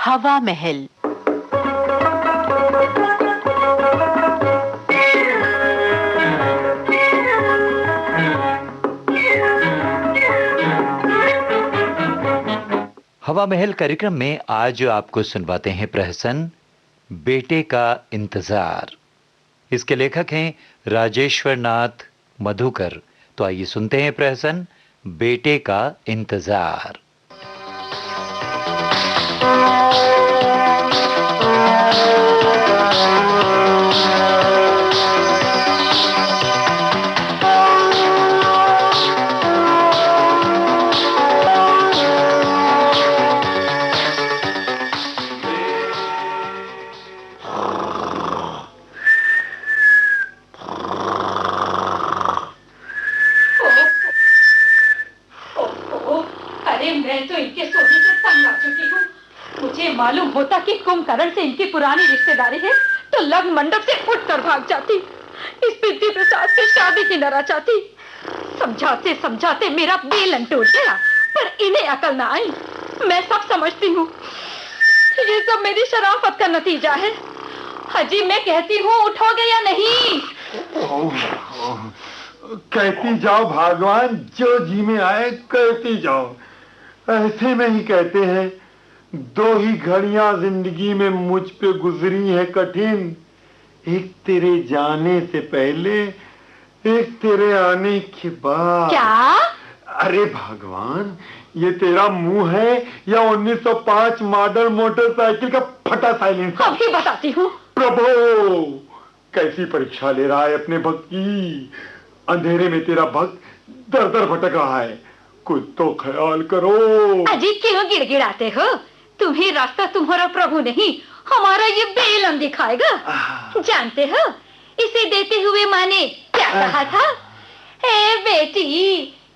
हवा महल। हवा महल कार्यक्रम में आज आपको सुनवाते हैं प्रहसन बेटे का इंतजार। इसके लेखक हैं राजेश्वर नाथ मधुकर। तो आइए सुनते हैं प्रहसन बेटे का इंतजार। मालूम होता कि कुंभकर्ण से इनकी पुरानी रिश्तेदारी है तो लग्न मंडप से उठकर भाग जाती, इस पिद्दी प्रसाद से शादी की न रचाती। समझाते समझाते मेरा बेलन टूट गया, पर इन्हें अकल ना आई। मैं सब समझती हूँ, ये सब मेरी शराफत का नतीजा है। हाजी मैं कहती हूँ, उठोगे या नहीं? कहती जाओ भगवान, जो जी में आए कहती जाओ। ऐसे में ही कहते हैं, दो ही घड़ियां जिंदगी में मुझ पे गुजरी है कठिन, एक तेरे जाने से पहले, एक तेरे आने के बाद। क्या? अरे भगवान, ये तेरा मुंह है या 1905 मॉडल मोटरसाइकिल का फटा साइलेंसर? अभी बताती हूँ। प्रभु, कैसी परीक्षा ले रहा है अपने भक्त की। अंधेरे में तेरा भक्त दर दर भटक रहा है, कुछ तो ख्याल करो। अजी क्यों गिड़गिड़ाते हो? तुम्हें रास्ता तुम्हारा प्रभु नहीं, हमारा ये बेलन दिखाएगा। जानते हो इसे देते हुए माँ ने क्या कहा था? ए बेटी,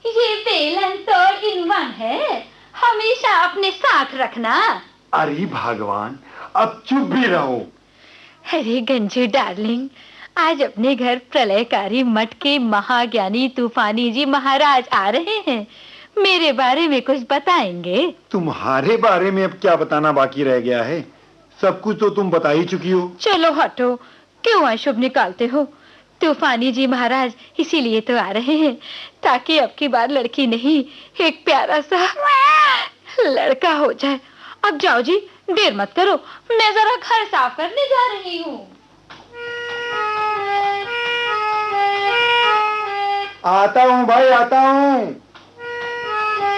ये बेलन तो इन-वन है, हमेशा अपने साथ रखना। अरे भगवान, अब चुप भी रहो। अरे गंजू डार्लिंग, आज अपने घर प्रलयकारी मठ के महाज्ञानी तूफानी जी महाराज आ रहे हैं। मेरे बारे में कुछ बताएंगे? तुम्हारे बारे में अब क्या बताना बाकी रह गया है? सब कुछ तो तुम बता ही चुकी हो। चलो हटो, क्यों अशुभ निकालते हो? तूफानी जी महाराज इसीलिए तो आ रहे हैं ताकि अब की बार लड़की नहीं, एक प्यारा सा लड़का हो जाए। अब जाओ जी, देर मत करो, मैं जरा घर साफ करने जा रही हूँ। आता हूँ भाई, आता हूँ।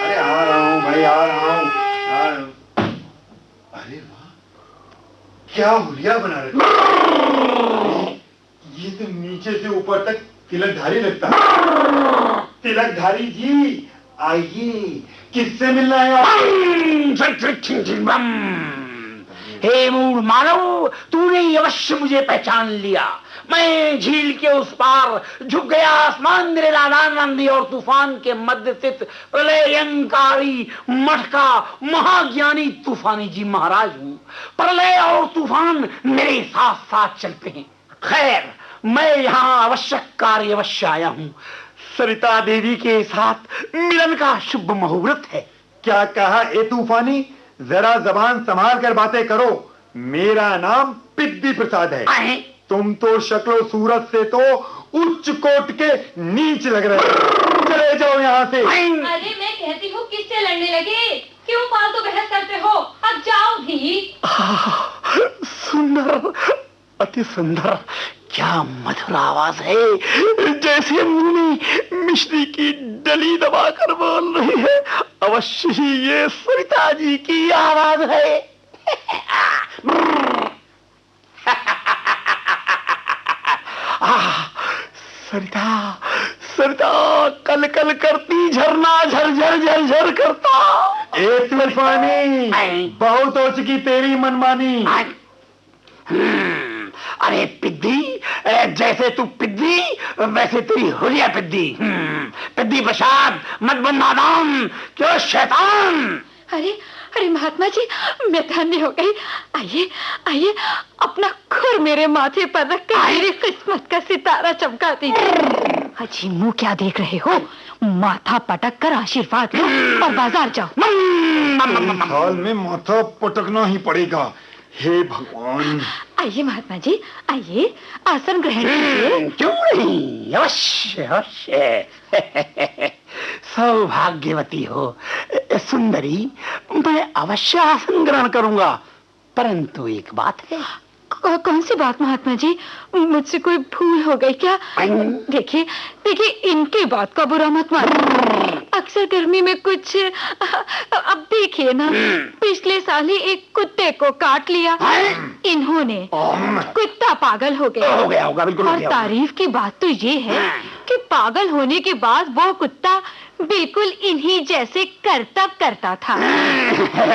अरे आ रहा हूँ भाई, आ रहा हूँ। अरे वाह, क्या हुलिया बना रहे। ये तो नीचे से ऊपर तक तिलकधारी लगता है। तिलकधारी जी आइए, किससे मिलना है आप? हे मूढ़ मानव, तूने अवश्य मुझे पहचान लिया। मैं झील के उस पार झुक गया आसमान मेरे नादान आंधी और तूफान के मध्य स्थित प्रलयंकारी मठ का महाज्ञानी तूफानी जी महाराज हूँ। प्रलय और तूफान मेरे साथ साथ चलते हैं। खैर, मैं यहाँ आवश्यक कार्य अवश्य आया हूँ। सरिता देवी के साथ मिलन का शुभ मुहूर्त है। क्या कहा ए तूफानी? जरा जबान संभाल कर बातें करो। मेरा नाम पिद्दी प्रसाद है। तुम तो शक्लो सूरत से तो उच्च कोट के नीच लग रहे हो। चले जाओ यहाँ से। अरे मैं कहती हूँ, किससे लड़ने लगे? क्यों फालतू बहस करते हो? अब जाओ भी। सुंदर, अति सुंदर, क्या मधुर आवाज है, जैसे मुंह में मिश्री की डली दबाकर बोल रही है। अवश्य ही ये सरिता जी की आवाज है। सरिता, सरिता कल कल करती, झरना झरझर झरझर करता। ए तूफानी, बहुत हो चुकी तेरी मनमानी। अरे पिद्दी, जैसे तू पिद्दी वैसे तेरी हुलिया पिद्दी। पिद्दी प्रसाद, मत बन नादान, क्यों शैतान। अरे अरे महात्मा जी, मैं धन्य हो गई। आइए आइए, अपना खुर मेरे माथे पर रखकर मेरी किस्मत का सितारा चमका दीजिए। अजी मुंह क्या देख रहे हो? माथा पटक कर आशीर्वाद लो और बाजार जाओ। हाल में माथा पटकना ही पड़ेगा। हे भगवान। आइए महात्मा जी, आइए, आसन ग्रहण कीजिए। क्यों नहीं, अवश्य अवश्य। सौभाग्यवती हो सुंदरी, मैं अवश्य आसन ग्रहण करूंगा, परंतु एक बात है। कौन सी बात महात्मा जी? मुझसे कोई भूल हो गई क्या? देखिए देखिए, इनकी बात का बुरा मत मानिए। अक्सर गर्मी में कुछ, अब देखिए ना, पिछले साल ही एक कुत्ते को काट लिया इन्होंने। कुत्ता पागल हो गया होगा बिल्कुल। और तारीफ की बात तो ये है कि पागल होने के बाद वो कुत्ता बिल्कुल इन्हीं जैसे करतब करता था।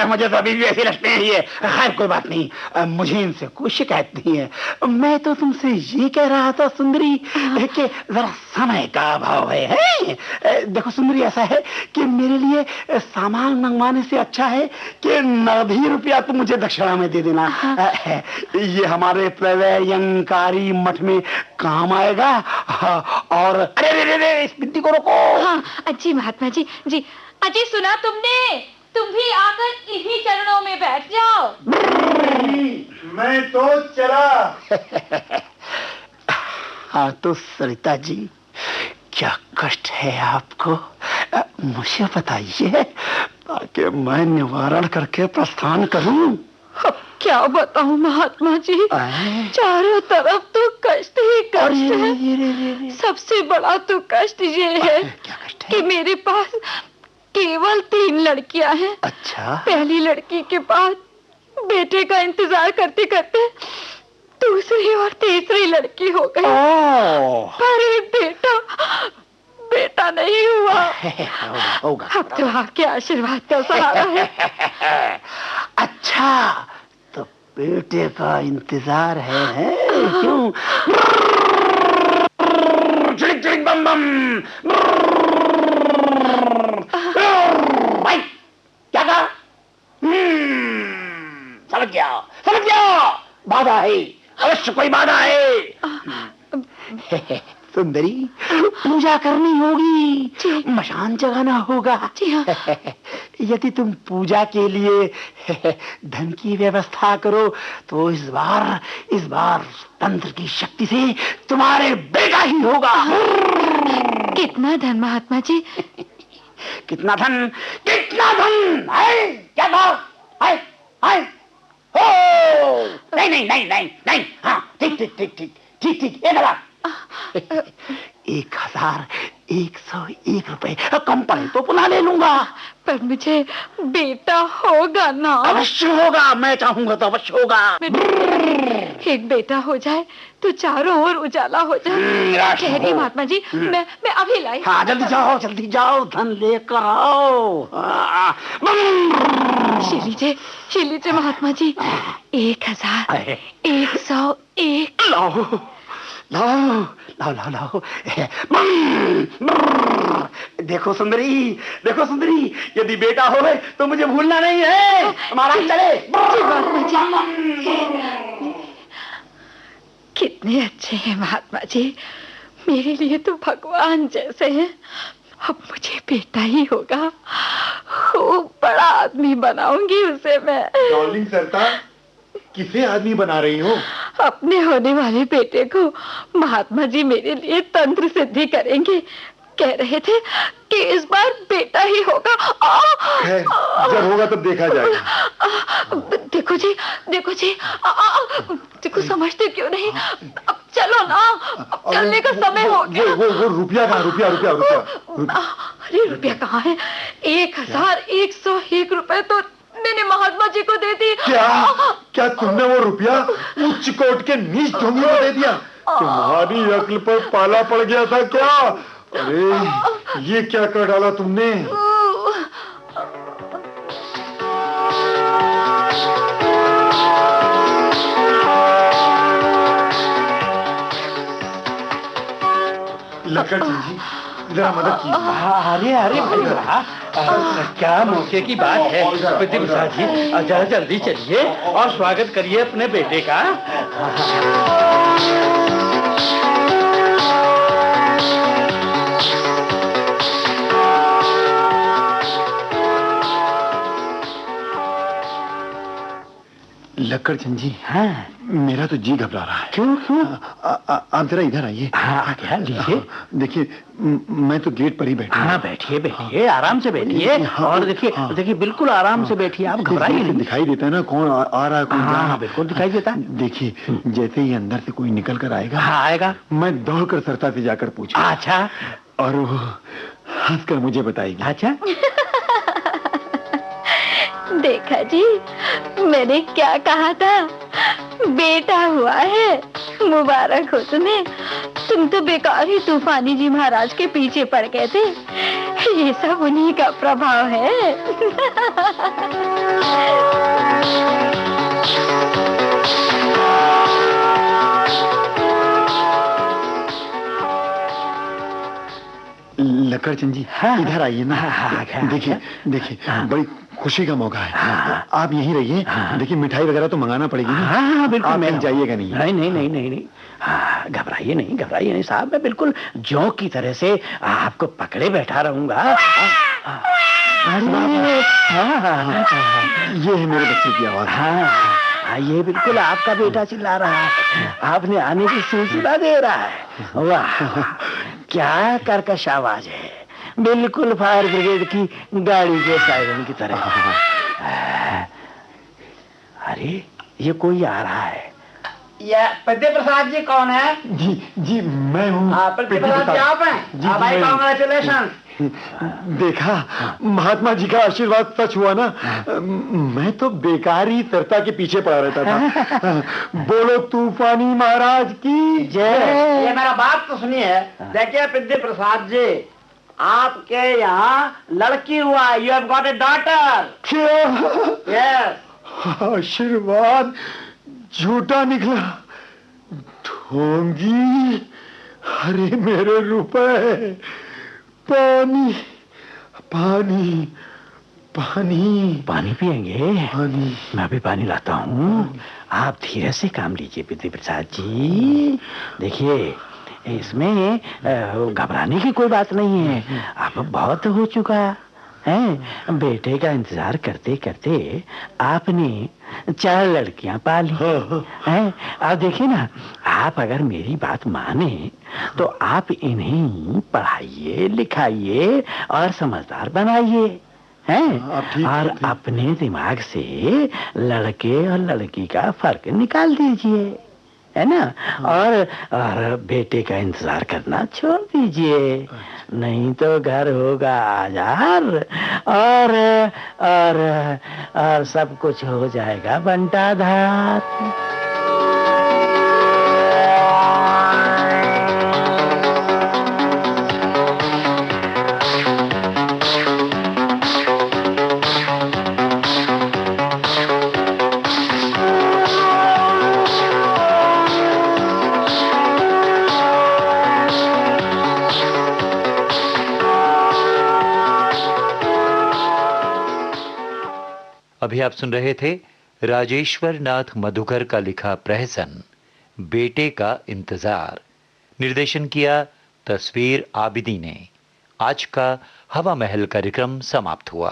मुझे तो अभी भी ऐसे लगते हैं ये। खैर कोई बात नहीं, मुझे इनसे कोई शिकायत नहीं है। मैं तो तुमसे ये कह रहा था सुंदरी कि जरा समय का अभाव है। देखो सुंदरी, ऐसा है कि मेरे लिए सामान मंगवाने से अच्छा है कि नगद ही रुपया तुम मुझे दक्षिणा में दे देना। ये हमारे प्रलयंकारी मठ में काम आएगा। और अरे इस बिंदी को रोको। हाँ जी महात्मा जी, जी अजी, सुना तुमने? तुम भी आकर इन्हीं चरणों में बैठ जाओ। मैं तो चला। हाँ तो सरिता जी, क्या कष्ट है आपको? मुझे बताइए ताकि मैं निवारण करके प्रस्थान करूं। अब क्या बताऊं महात्मा जी, चारों तरफ तो कष्ट ही कष्ट है। सबसे बड़ा तो कष्ट ये है कि मेरे पास केवल 3 लड़कियां हैं। अच्छा। पहली लड़की के बाद बेटे का इंतजार करते करते दूसरी और तीसरी लड़की हो गई, पर एक बेटा नहीं हुआ। होगा। अब तो आपके आशीर्वाद का सहारा है। अच्छा, तो बेटे का इंतजार है क्यों? चिड़िक चिड़िक बम बम। भाई क्या कहा? समझ गया, बाधा है, अवश्य कोई बाधा है। सुंदरी, पूजा करनी होगी, मशान जगाना होगा। यदि तुम पूजा के लिए धन की व्यवस्था करो तो इस बार तंत्र की शक्ति से तुम्हारे बेटा ही होगा। कितना धन महात्मा जी? कितना धन है? क्या कहा? है हो? नहीं। हाँ ठीक, ये लगा। 1101 रुपए कम पड़े तो पुनः ले लूंगा। पर मुझे बेटा होगा ना? अवश्य होगा, मैं चाहूंगा तो अवश्य होगा। एक बेटा हो जाए तो चारों ओर उजाला हो जाए। ठहरिए महात्मा जी, मैं अभी लाई। हाँ जल्दी जाओ, धन लेकर आओ। शीलीजे महात्मा जी, 1101। लाओ। देखो सुंदरी, यदि बेटा हो तो मुझे भूलना नहीं है। हमारा चले। कितने अच्छे हैं महात्मा जी, मेरे लिए तो भगवान जैसे हैं। अब मुझे बेटा ही होगा, खूब बड़ा आदमी बनाऊंगी उसे मैं। डार्लिंग सरता, किसे आदमी बना रही हो? अपने होने वाले बेटे को महात्मा जी मेरे लिए तंत्र सिद्धि करेंगे। कह रहे थे कि इस बार बेटा ही होगा। जब होगा तब देखा जाएगा। देखो जी, देखो समझते क्यों नहीं? अब चलो ना, अब चलने का समय हो गया। वो रुपया कहाँ? रुपया अरे रुपया कहाँ है? 1101 रुपए तो मैंने महात्मा जी को दे दी। क्या तुमने वो रुपया उच्च कोट के नीच ढोंगी को दे दिया? तुम्हारी अक्ल पर पाला पड़ गया था क्या? अरे ये क्या कर डाला तुमने? लखन जी, जरा मदद कीजिए। अरे भाई, क्या मौके की बात है। विधि प्रसाद जी, जरा जल्दी चलिए और स्वागत करिए अपने बेटे का। लक्कड़चंद जी, हाँ, मेरा तो जी घबरा रहा है। क्यों क्यों? आप जरा इधर आइए। हाँ, क्या लीजिए। देखिए, मैं तो गेट पर ही बैठा हूँ। हाँ, बैठिए बैठिए, आराम से बैठिए। और देखिए देखिए, बिल्कुल आराम से बैठिए, आप घबराइए नहीं। दिखाई देता है ना कौन आ रहा है, कौन जा रहा है। हाँ, बिल्कुल दिखाई देता है। देखिए, जैसे ही अंदर से कोई निकल कर आएगा, हाँ, आएगा, मैं दौड़कर सरता से जाकर पूछूंगा। अच्छा, और वो हंसकर मुझे बताएगी। अच्छा। देखा जी, मैंने क्या कहा था, बेटा हुआ है, मुबारक हो तुम्हें। तुम तो बेकार ही तूफानी जी महाराज के पीछे पड़ गए थे। ये सब उन्हीं का प्रभाव है। लक्कड़चंद जी, हाँ, इधर आइए ना। हाँ, देखिए देखिए, हाँ, बड़ी खुशी का मौका है। हाँ, आप यहीं रहिए। हाँ, देखिए, मिठाई वगैरह तो मंगाना पड़ेगी ना। हाँ, हाँ, बिल्कुल। आप मैं कहीं जाइएगा नहीं। नहीं नहीं नहीं नहीं नहीं। हाँ, घबराइए नहीं साहब, मैं बिल्कुल जों की तरह से आपको पकड़े बैठा रहूंगा। अरे, हाँ, ये है मेरे बच्चे की आवाज। हाँ, ये बिल्कुल आपका बेटा चिल्ला रहा है, आपने आने की सूचना दे रहा है। वाह, क्या कर्कश आवाज है, बिल्कुल फायर ब्रिगेड की गाड़ी के सायरन की तरह। अरे, ये कोई आ रहा है। ये पद्य प्रसाद जी कौन है? जी जी, मैं हूँ। पद्य प्रसाद जी आप हैं? जी, भाई, कांग्रेचुलेशन। देखा, महात्मा जी का आशीर्वाद सच हुआ ना। मैं तो बेकार ही सरता के पीछे पड़ा रहता था। बोलो तूफानी महाराज की जय। ये मेरा बात तो सुनिए। देखिए पद्य प्रसाद जी, आपके यहाँ लड़की हुआ, you have got a daughter. क्या? यस। आशीर्वाद झूठा निकला। ढोंगी, अरे मेरे रुपए, पानी पानी पानी पानी पिएंगे? पानी। मैं भी पानी लाता हूँ, आप धीरे से काम लीजिए पद्य प्रसाद जी। देखिए, इसमें घबराने की कोई बात नहीं है। अब बहुत हो चुका है, बेटे का इंतजार करते करते आपने 4 लड़कियां पाली हैं। अब देखिए ना, आप अगर मेरी बात माने तो आप इन्हें पढ़ाइए लिखाइए और समझदार बनाइए हैं, और अपने दिमाग से लड़के और लड़की का फर्क निकाल दीजिए, है ना। और बेटे का इंतजार करना छोड़ दीजिए, नहीं तो घर होगा आजार और सब कुछ हो जाएगा बंटाधार। अभी आप सुन रहे थे राजेश्वर नाथ मधुकर का लिखा प्रहसन बेटे का इंतजार। निर्देशन किया तस्वीर आबिदी ने। आज का हवा महल कार्यक्रम समाप्त हुआ।